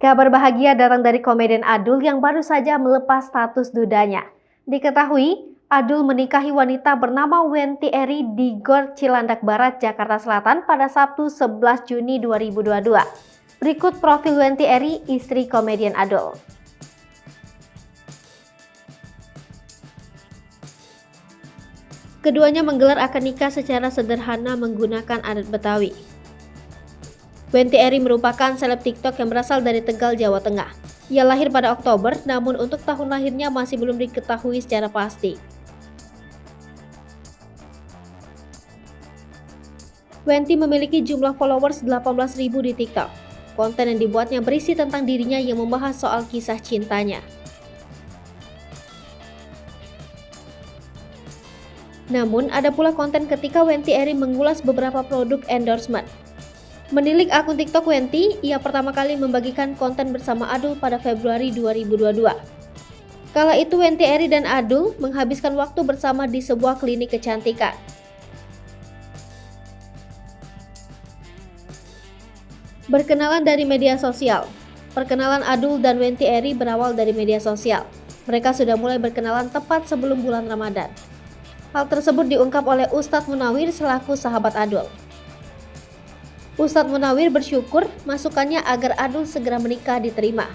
Kabar bahagia datang dari komedian Adul yang baru saja melepas status dudanya. Diketahui, Adul menikahi wanita bernama Wenti Eri di Gor Cilandak Barat, Jakarta Selatan pada Sabtu 11 Juni 2022. Berikut profil Wenti Eri, istri komedian Adul. Keduanya menggelar akad nikah secara sederhana menggunakan adat Betawi. Wenti Eri merupakan seleb TikTok yang berasal dari Tegal, Jawa Tengah. Ia lahir pada Oktober, namun untuk tahun lahirnya masih belum diketahui secara pasti. Wenti memiliki jumlah followers 18.000 di TikTok. Konten yang dibuatnya berisi tentang dirinya yang membahas soal kisah cintanya. Namun, ada pula konten ketika Wenti Eri mengulas beberapa produk endorsement. Menilik akun TikTok Wenti, ia pertama kali membagikan konten bersama Adul pada Februari 2022. Kala itu Wenti Eri dan Adul menghabiskan waktu bersama di sebuah klinik kecantikan. Berkenalan dari media sosial. Perkenalan Adul dan Wenti Eri berawal dari media sosial. Mereka sudah mulai berkenalan tepat sebelum bulan Ramadan. Hal tersebut diungkap oleh Ustadz Munawir selaku sahabat Adul. Ustadz Munawir bersyukur masukannya agar Adul segera menikah diterima.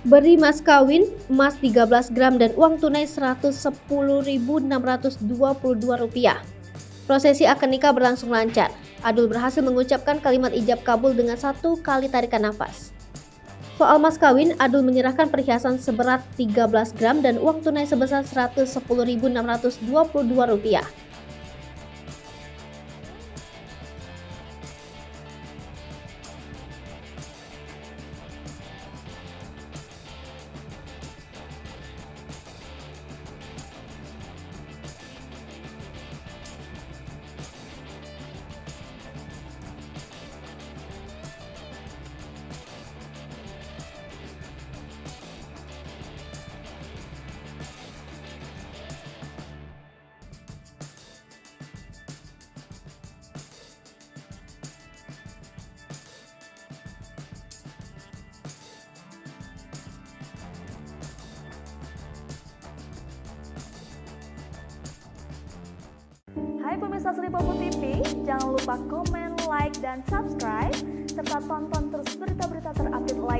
Beri mas kawin, emas 13 gram dan uang tunai Rp110.622. Prosesi akad nikah berlangsung lancar. Adul berhasil mengucapkan kalimat ijab kabul dengan 1 kali tarikan nafas. Soal mas kawin, Adul menyerahkan perhiasan seberat 13 gram dan uang tunai sebesar Rp110.622. Hai pemirsa Sri Popo TV, jangan lupa komen, like, dan subscribe, serta tonton terus berita-berita terupdate lainnya.